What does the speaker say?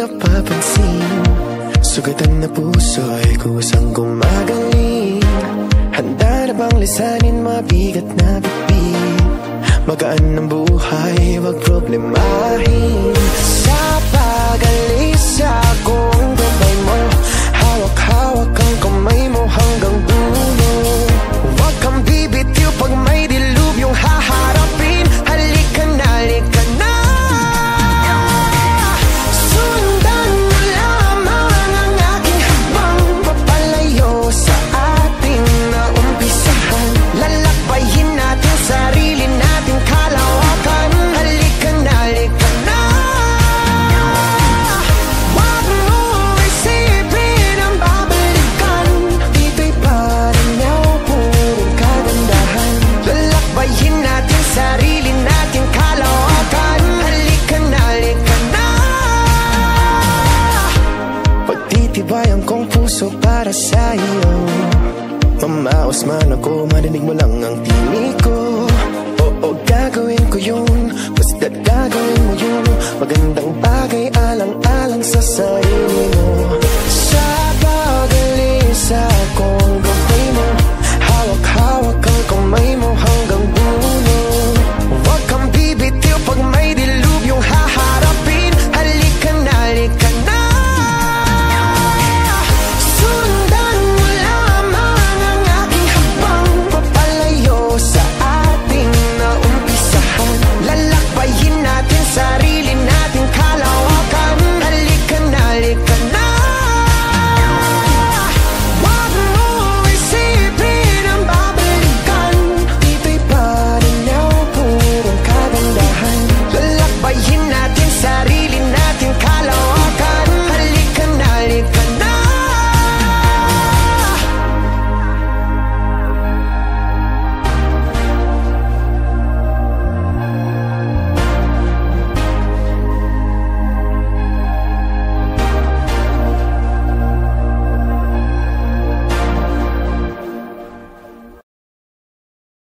napapansin. Sugatan na puso'y kusang gumagaling. Handa na bang lisanin mabigat na bibig? Magaan ng buhay, wag problemahin. Sa pag-alis akong gabay mo, hawak-hawak ang kamay mo hanggang dulo. Wag kang bibitiw pag may dilubyong haharapin. Halika na, halika na. Sundan mo lamang ang aking habang papalayo sa ating naumpisahan. Lalakbayin natin sarili natin kalawakan. Halika na, halika na. Wag mo isipin ang babalikan. Dito'y paranaw, purong kagandahan. Lalakbayin natin sarili natin kalawakan. Halika na, halika na. Pagtitibayan kong puso para sa iyo. Mamaos man ako, marinig mo lang ang tinig ko. Oo, gagawin ko yun, basta't gagawin mo yun. Magandang bagay